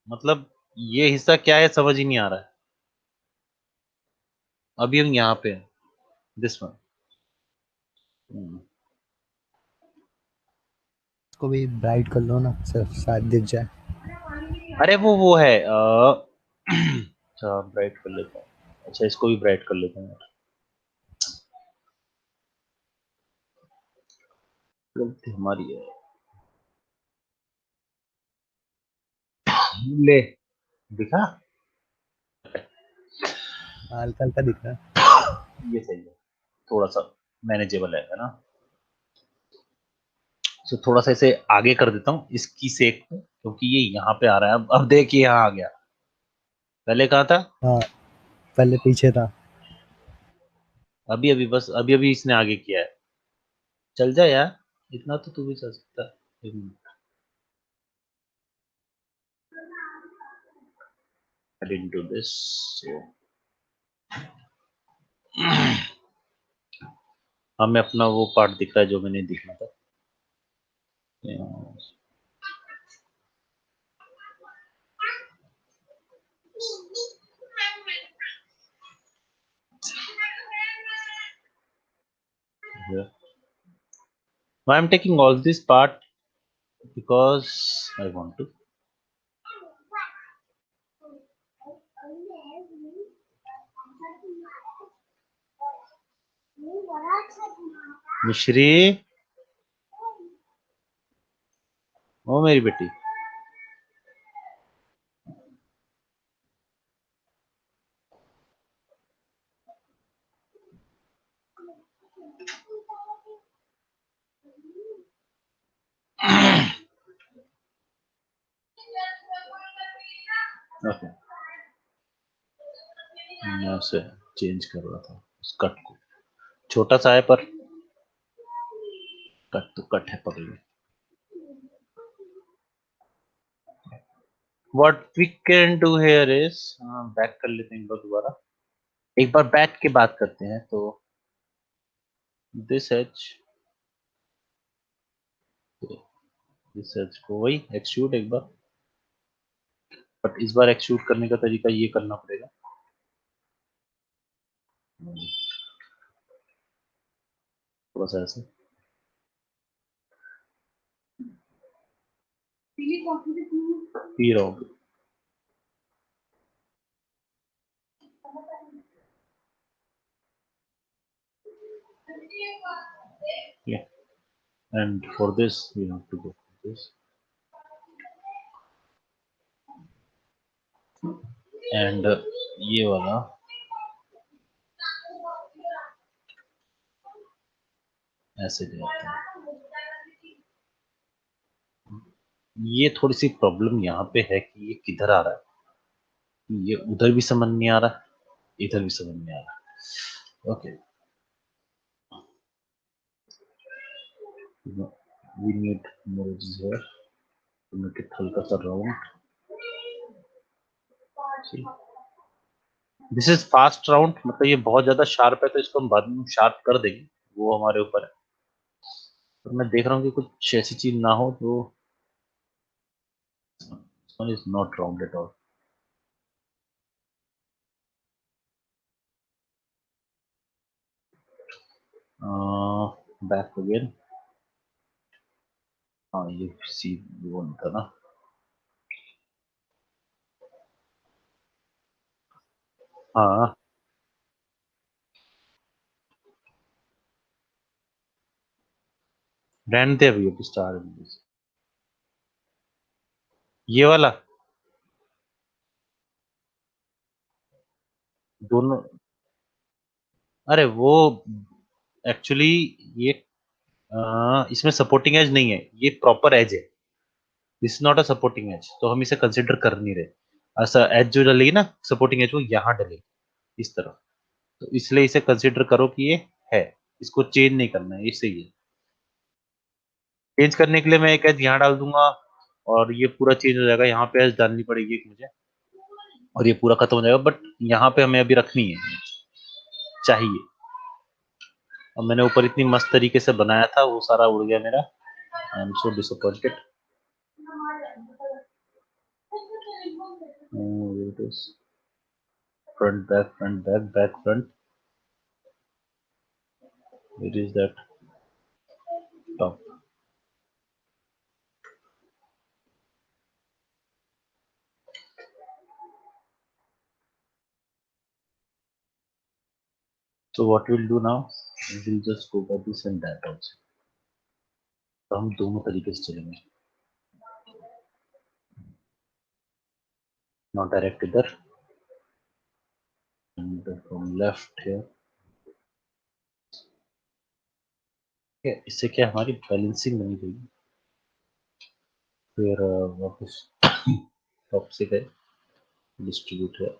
मतलब ये हिस्सा क्या है समझ ही नहीं आ रहा है। अभी हम यहाँ पे हैं, दिस वन। इसको भी ब्राइट कर लो ना, सिर्फ शायद दिख जाए। अरे वो है अच्छा ब्राइट कर लेता हूँ। अच्छा इसको भी ब्राइट कर लेता हूँ यार। गलती हमारी है। ले दिखा, हल्का हल्का दिख रहा है। ये सही है, थोड़ा सा मैनेजेबल है ना। तो थोड़ा सा इसे आगे कर देता हूँ इसकी सेक पे, क्योंकि ये यहाँ पे आ रहा है। अब देखिए यहाँ आ गया, पहले कहाँ था? हाँ, पहले पीछे था। अभी अभी बस अभी अभी इसने आगे किया है। चल जा यार, इतना तो तू भी चल सकता है। एक minute, I didn't do this, so हमें अपना वो पार्ट दिख रहा है जो मैंने दिखना था। Yeah. Why I'm taking all this part because I want to. मिश्री, ओ मेरी बेटी, ओके मैं उसे चेंज कर रहा था उस कट को। छोटा सा है पर कट तो कट है पकड़ में। What we can do here is back कर लेते हैं एक बार दोबारा, एक बार बैक के बात करते हैं। तो दिस एज, दिस एज को वही एक्सट्रूड एक बार, बट इस बार एक्सट्रूड करने का तरीका ये करना पड़ेगा। थोड़ा सा ऐसे पी रहा हूँ। Yeah. And for this we have to go for this and ये वाला ऐसे जाता है। ये थोड़ी सी प्रॉब्लम यहाँ पे है कि ये किधर आ रहा है, ये उधर भी समझ नहीं आ रहा, इधर भी समझ नहीं आ रहा। Okay we need more here to make it हल्का सा round. This is fast round, मतलब ये बहुत ज्यादा शार्प है तो इसको हम बाद में शार्प कर देंगे, वो हमारे ऊपर है। पर मैं देख रहा हूँ कि कुछ ऐसी चीज ना हो तो is not round at all. Back again, हाँ ये सी वन था ना। हाँ रहने दे अभी, स्टार ये वाला दोनों। अरे वो एक्चुअली ये इसमें सपोर्टिंग एज नहीं है, ये प्रॉपर एज है। This not a supporting edge, तो हम इसे कंसिडर कर नहीं रहे। ऐसा एज जो डलेगी ना सपोर्टिंग एज, वो यहाँ डलेगी इस तरह, तो इसलिए इसे कंसिडर करो कि ये है, इसको चेंज नहीं करना है, ये सही है। चेंज करने के लिए मैं एक एज यहाँ डाल दूंगा और ये पूरा चेंज हो जाएगा। यहाँ पे एज डालनी पड़ेगी एक मुझे, और ये पूरा खत्म हो जाएगा। बट यहाँ पे हमें अभी रखनी है, चाहिए। और मैंने ऊपर इतनी मस्त तरीके से बनाया था, वो सारा उड़ गया मेरा। I am so disappointed. Front back, front back, back front. It is that top. So what we'll do now, we'll just go by this and that also. तो हम दोनों तरीके से चलेंगे। Now direct इधर, and from left here। ठीक है, इससे क्या हमारी बैलेंसिंग बनी रहेगी। फिर वापस टॉप से गए, डिस्ट्रीब्यूट है।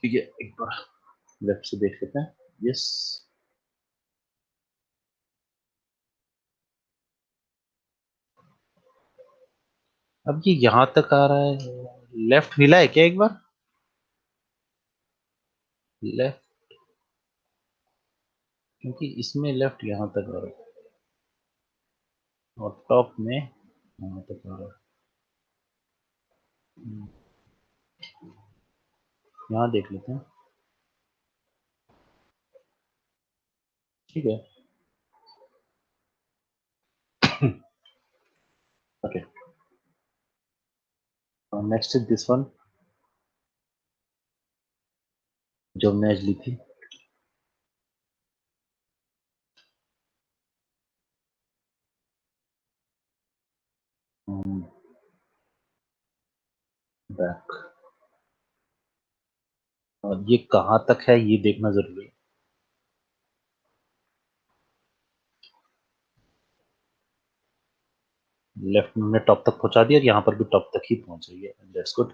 ठीक है, एक बार लेफ्ट से देख लेते हैं। यस, अब ये यहाँ तक आ रहा है। लेफ्ट मिला है क्या एक बार? लेफ्ट, क्योंकि इसमें लेफ्ट यहाँ तक आ रहा है और टॉप में यहाँ तक आ रहा है। यहाँ देख लेते हैं। ठीक है, okay. Next is this one, जो हमने आज ली थी। बैक, और ये कहाँ तक है ये देखना जरूरी है। लेफ्ट में हमने टॉप तक पहुंचा दिया और यहाँ पर भी टॉप तक ही पहुंच रही है। That's good.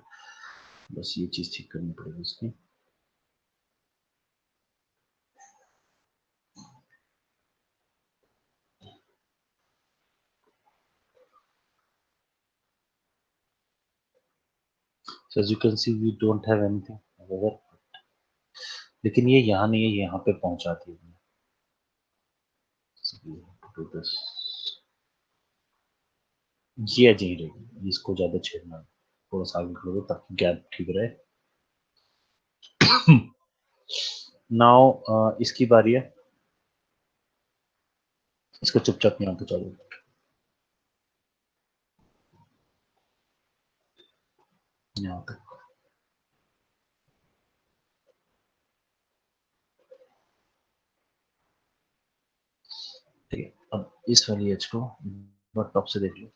बस ये चीज ठीक करनी पड़ेगी इसकी। So as you can see we don't have anything over, लेकिन ये यहाँ नहीं है, ये यहाँ पे पहुंचाती है। So we have to do this। ये अजीब रहेगी, इसको ज्यादा छेड़ना है। थोड़ा सा आगे करो ताकि गैप ठीक रहे। नाउ इसकी बारी है। इसको चुपचाप यहाँ पे चालू, यहाँ तक। ठीक है, अब इस वाली एज को बस टॉप से देख लो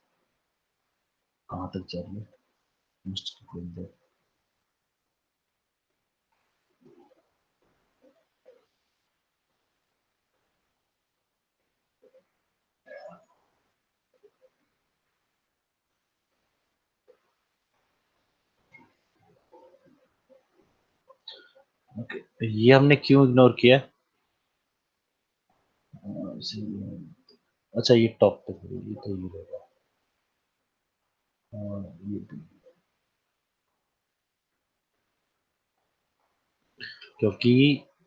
कहाँ तक जा रही है। ओके, ये हमने क्यों इग्नोर किया? अच्छा, ये टॉप तक है, ये तो ये रहेगा। ये भी, क्योंकि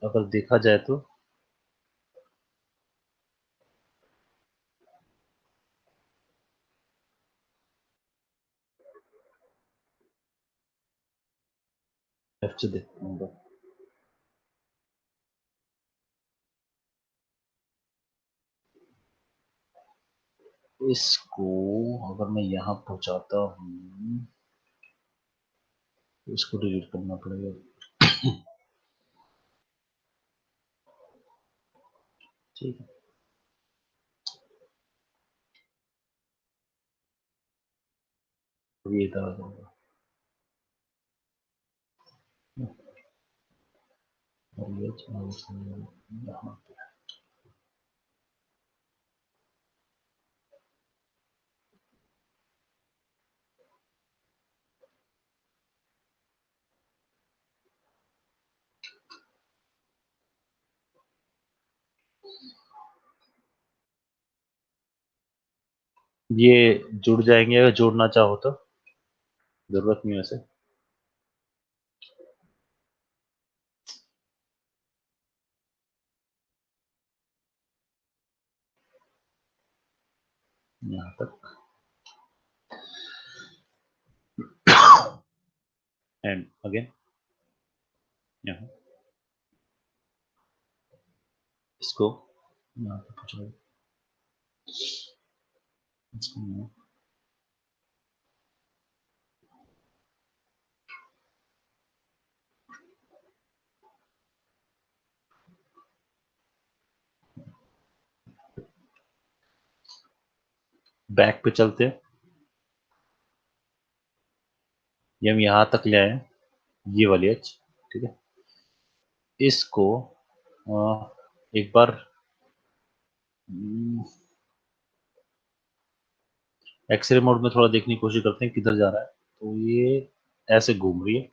अगर देखा जाए तो लेफ्ट से देखता हूँ। इसको अगर मैं यहाँ पहुंचाता हूँ तो इसको डिलीट करना पड़ेगा। ठीक है, तो ये इधर आ जाएगा और ये यहाँ पे। ये जुड़ जाएंगे अगर जोड़ना चाहो तो, जरूरत नहीं है वैसे। यहाँ तक एंड अगेन यहाँ इसको यहाँ पे पहुंचाओ, इसको यहाँ। बैक पे चलते हैं, ये हम यहाँ तक ले आए हैं, ये वाली एज, ठीक है। इसको एक बार एक्सरे मोड में थोड़ा देखने की कोशिश करते हैं किधर जा रहा है। तो ये ऐसे घूम रही है,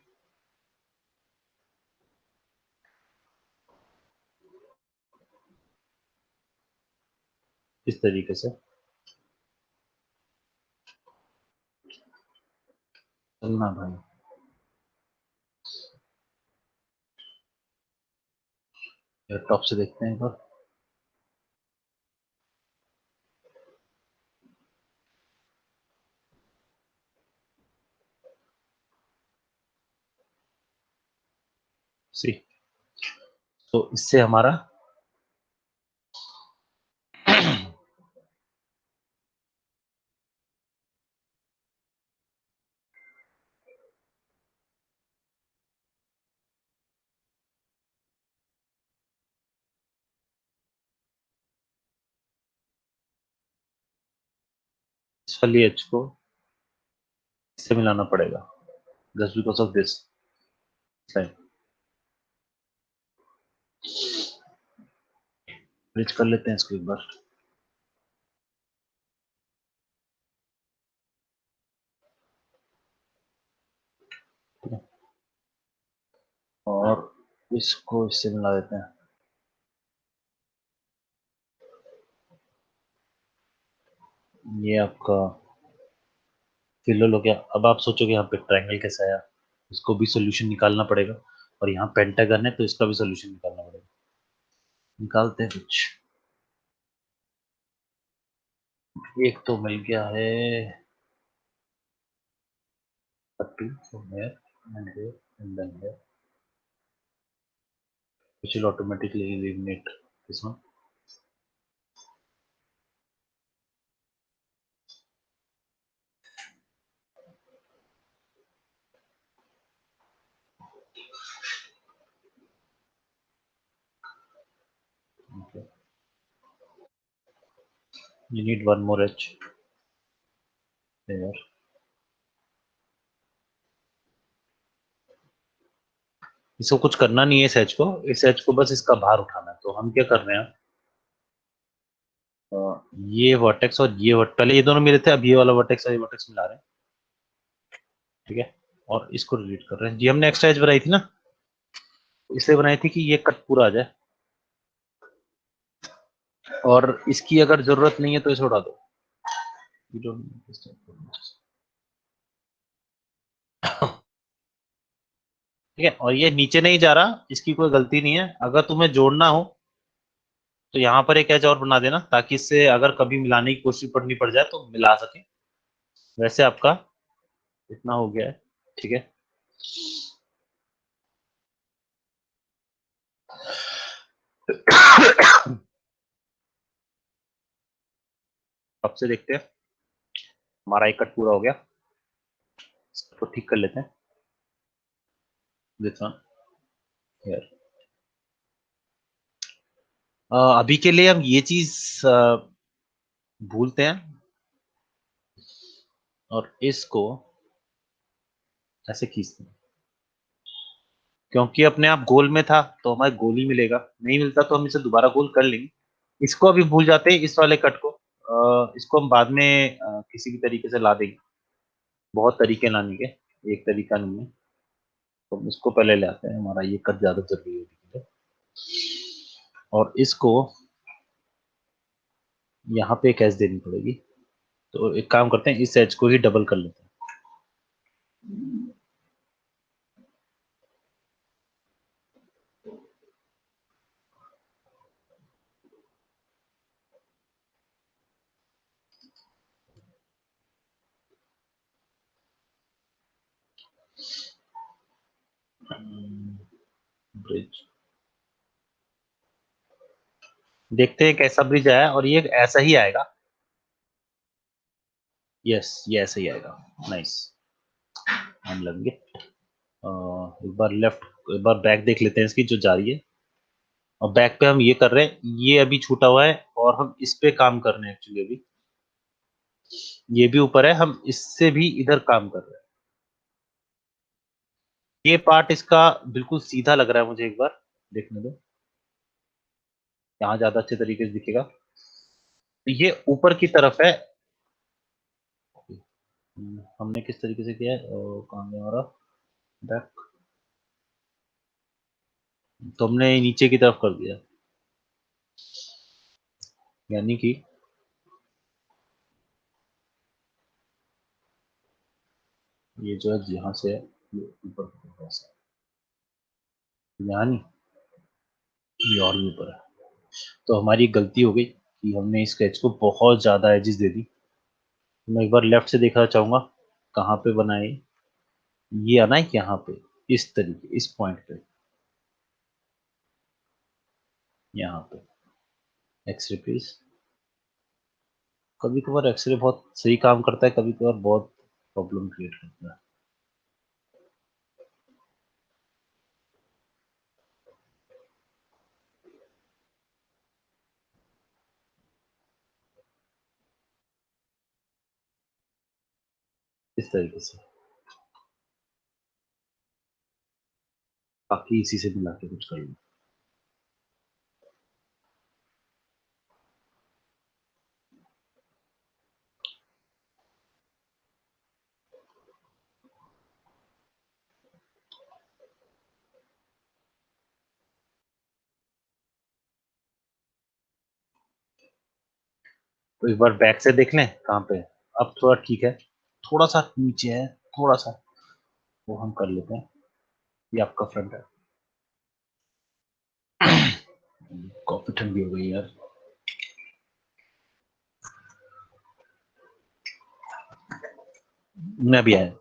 इस तरीके से चलना भाई। टॉप से देखते हैं एक बार। सी, तो इससे हमारा इस वाली एज को इससे मिलाना पड़ेगा, just because of this line. Bridge कर लेते हैं इसको एक बार। और इसको इससे मिला देते हैं। ये आपका फिलहाल हो गया। अब आप सोचोगे यहाँ पे ट्रायंगल कैसा आया, इसको भी सोल्यूशन निकालना पड़ेगा। और यहाँ पेंटागन है तो इसका भी सोल्यूशन निकालना पड़ेगा। निकालते हैं कुछ। एक तो मिल गया है 2 from here and here and then here, which will automatically eliminate this one. Okay. You need one more edge there. इसको कुछ करना नहीं है, इस एच को बस इसका भार उठाना है। तो हम क्या कर रहे हैं, ये वर्टेक्स और ये पहले ये दोनों मिले थे, अब ये वाला वर्टेक्स और ये वर्टेक्स मिला रहे हैं, ठीक है। और इसको डिलीट कर रहे हैं। जी हमने एक्स्ट्रा एज बनाई थी ना, इसलिए बनाई थी कि ये कट पूरा आ जाए, और इसकी अगर जरूरत नहीं है तो इसे उड़ा दो। ठीक है, और ये नीचे नहीं जा रहा, इसकी कोई गलती नहीं है। अगर तुम्हें जोड़ना हो तो यहाँ पर एक एज और बना देना, ताकि इससे अगर कभी मिलाने की कोशिश पड़नी पड़ जाए तो मिला सके। वैसे आपका इतना हो गया है, ठीक है। अब से देखते हैं, हमारा एक कट पूरा हो गया, इसको ठीक कर लेते हैं। This one here. अभी के लिए हम ये चीज भूलते हैं और इसको ऐसे खींचते हैं, क्योंकि अपने आप गोल में था तो हमारे गोल ही मिलेगा, नहीं मिलता तो हम इसे दोबारा गोल कर लेंगे। इसको अभी भूल जाते हैं, इस वाले कट को। इसको हम बाद में किसी भी तरीके से ला देंगे। बहुत तरीके लाने के, एक तरीका नहीं है। तो हम इसको पहले ले आते हैं, हमारा ये कट ज्यादा जरूरी है। और इसको यहाँ पे एक एज देनी पड़ेगी। तो एक काम करते हैं, इस एज को ही डबल कर लेते हैं। ब्रिज देखते हैं कैसा ब्रिज आया, और ये ऐसा ही आएगा। यस, ये ऐसा ही आएगा। नाइस, हम लगेंगे। एक बार लेफ्ट, एक बार बैक देख लेते हैं इसकी जो जा रही है। और बैक पे हम ये कर रहे हैं, ये अभी छूटा हुआ है और हम इस पे काम कर रहे हैं एक्चुअली अभी। ये भी ऊपर है, हम इससे भी इधर काम कर रहे हैं। ये पार्ट इसका बिल्कुल सीधा लग रहा है मुझे, एक बार देखने दो, यहाँ ज्यादा अच्छे तरीके से दिखेगा। ये ऊपर की तरफ है। हमने किस तरीके से किया है, कहाँ गया हमारा बैक, तो हमने नीचे की तरफ कर दिया, यानी कि ये जो है यहाँ से है, ये ऊपर की तरफ ऐसा है। यहाँ नहीं, ये और भी ऊपर है। तो हमारी गलती हो गई कि हमने इस स्केच को बहुत ज्यादा एजिस दे दी। मैं एक बार लेफ्ट से देखना चाहूंगा, कहाँ पे बनाए। ये आना है यहाँ पे, इस तरीके, इस पॉइंट पे, यहाँ पे एक्सरे पीस। कभी कभार एक्सरे बहुत सही काम करता है, कभी कभार बहुत प्रॉब्लम क्रिएट करता है। इस तरीके से, बाकी इसी से मिला के कुछ कर लो। तो एक बार बैक से देख लें कहाँ पे है। अब थोड़ा ठीक है, थोड़ा सा नीचे है, थोड़ा सा, वो हम कर लेते हैं। ये आपका फ्रंट है। कॉफी ठंडी हो गई यार। मैं भी आया।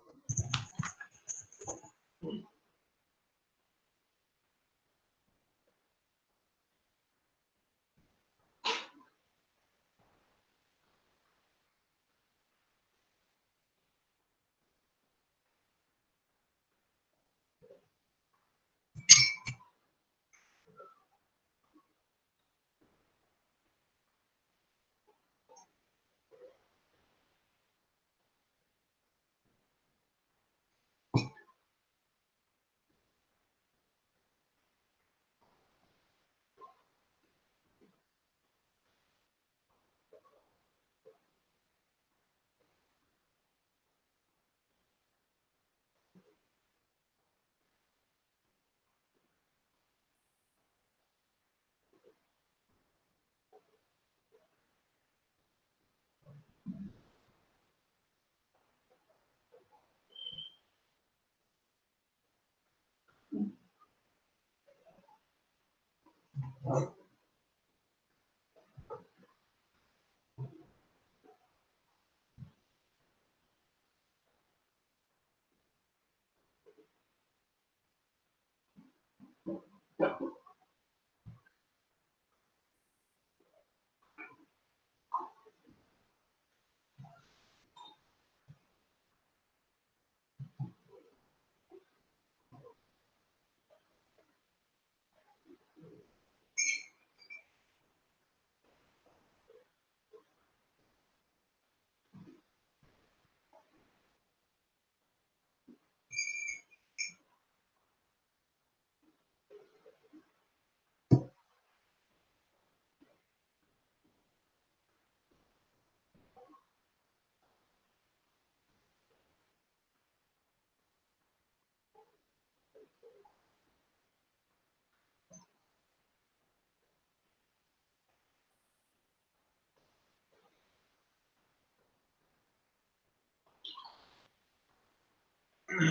हो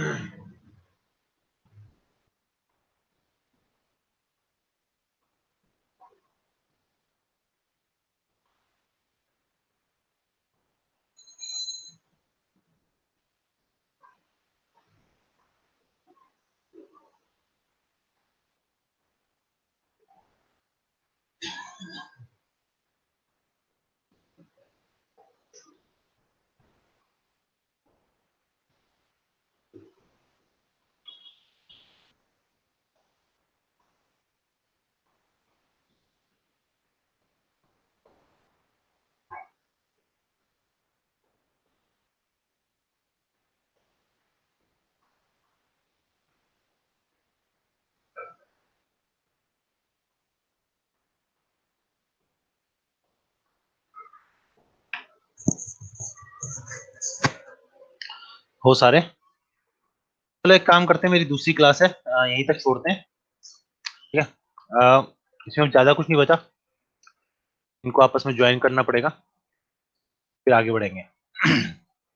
सारे। चलो एक काम करते हैं, मेरी दूसरी क्लास है, यहीं तक छोड़ते हैं, ठीक है। इसमें ज्यादा कुछ नहीं बचा, इनको आपस में ज्वाइन करना पड़ेगा, फिर आगे बढ़ेंगे।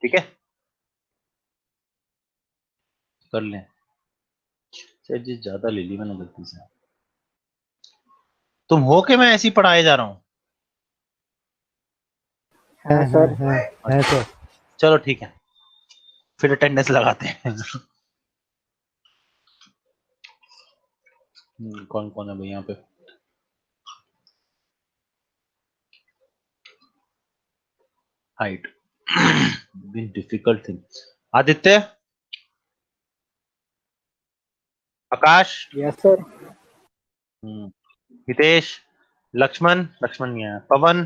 ठीक है, कर लें। शायद जी ज्यादा ले ली मैंने गलती से। तुम हो कि मैं ऐसे ही पढ़ाए जा रहा हूँ? है सर। चलो ठीक है, फिर अटेंडेंस लगाते हैं। कौन कौन है भाई यहाँ पे? Height difficult thing. Aditya, Akash, yes sir. Hitesh, Lakshman, Lakshman नहीं आया, पवन,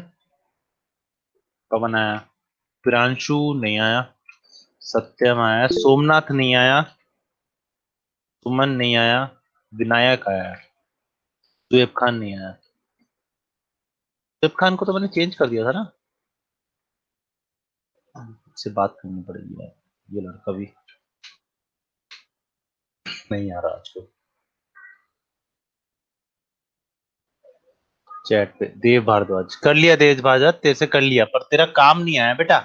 पवन आया, प्रियांशु नहीं आया, सत्यम आया, सोमनाथ नहीं आया, सुमन नहीं आया, विनायक आया, सुएब खान नहीं आया। सुएब खान को तो मैंने चेंज कर दिया था ना, से बात करनी पड़ेगी यार, ये लड़का भी नहीं आ रहा आज को। चैट पे देव भारद्वाज कर लिया, देव भारद्वाज तेरे से कर लिया, पर तेरा काम नहीं आया बेटा।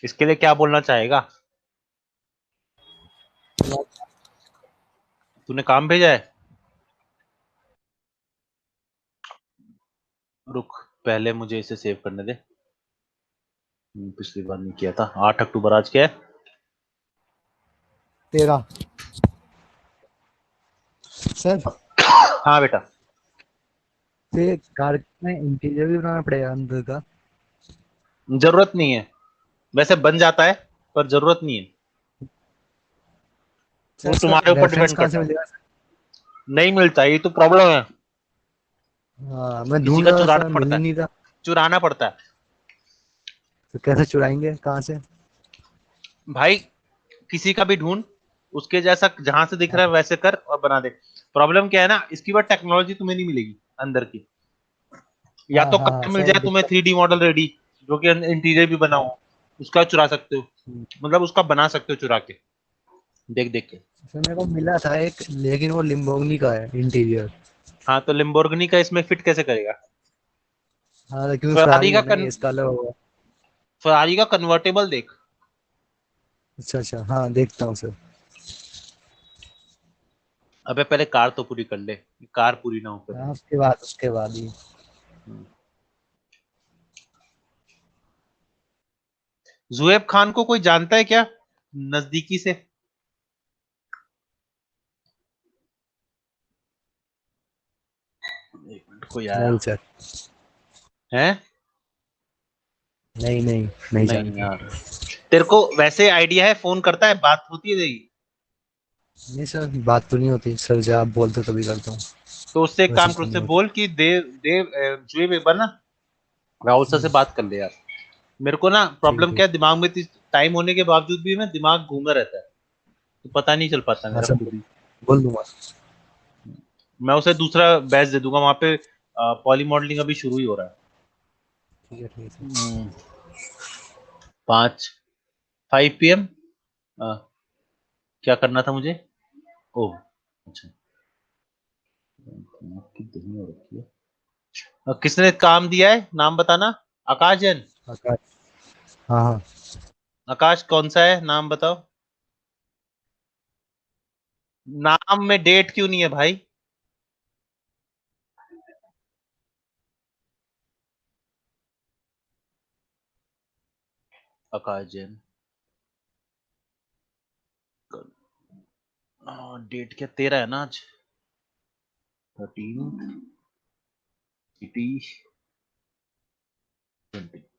इसके लिए क्या बोलना चाहेगा? तूने काम भेजा है? रुक, पहले मुझे इसे सेव करने दे। पिछली बार नहीं किया था। 8 अक्टूबर आज क्या है? 13 सर। हाँ बेटा। फिर कार में इंटीरियर भी बनाना पड़ेगा अंदर का? जरूरत नहीं है, वैसे बन जाता है, पर जरूरत नहीं है, वो सर तुम्हारे ऊपर रेफरेंस डिपेंड कहाँ से करता है। मिलेगा सर? नहीं मिलता, ये तो प्रॉब्लम है, हाँ मैं किसी ढूंढ का रहा था चुराना सर, मिल पड़ता ही है, नहीं रहा। चुराना पड़ता है तो कैसे चुराएंगे, कहाँ से? भाई। किसी का भी ढूंढ, उसके जैसा जहां से दिख रहा है वैसे कर और बना दे। प्रॉब्लम क्या है ना, इसकी बात टेक्नोलॉजी तुम्हें नहीं मिलेगी अंदर की। या हाँ तो हाँ कार हाँ मिल सर जाए तुम्हें दिक्कत। 3D मॉडल रेडी, जो कि इंटीरियर भी बना हो, उसका चुरा सकते हो, हम्म, मतलब उसका बना सकते हो चुरा के, देख देख के। सर मेरे को मिला था एक, लेकिन वो लिम्बोर्गिनी का है इंटीरियर। हाँ तो लिम्बोर्गिनी का इसमें फिट कैसे करेगा? हाँ लेकिन फरारी फरारी का है ना, ये इसका अलग होगा। फरारी का कन्वर्टेबल देख। अच्छा अच्छा, हाँ देखता हूँ सर। अबे पहले कार तो पूरी कर ले, कार पूरी ना हो फिर। हाँ उसके बाद ही। जुएब खान को कोई जानता है क्या नजदीकी से? एक मिनट, कोई आया नहीं सर। है? नहीं नहीं, नहीं नहीं जानता। यार, तेरे को वैसे आइडिया है, फोन करता है, बात होती है तेरी? नहीं सर, बात तो नहीं होती सर, जब आप बोलते हो तभी करता हूँ। तो उससे एक काम कोशिश कर, तो नहीं उससे होती। बोल कि देव देव जुएब एक बार ना राहुल सर से बात कर ले यार। मेरे को ना ठीक है प्रॉब्लम ठीक क्या है, दिमाग में टाइम होने के बावजूद भी मैं दिमाग घूमा रहता है, तो पता नहीं चल पाता है। हाँ मेरा सर, खुद ही। बोल दूंगा। मैं उसे दूसरा बैच दे दूंगा, वहां पे पॉली मॉडलिंग अभी शुरू ही हो रहा है। ठीक है सर। 5 PM। क्या करना था मुझे? ओह अच्छा, आपकी धुनी हो रखी है। किसने काम दिया है, नाम बताना। आकाश जैन। आकाश। हाँ हाँ। आकाश कौन सा है, नाम बताओ। नाम में डेट क्यों नहीं है भाई? आकाश जैन। डेट क्या 13 है ना आज? 13 सिटी 20।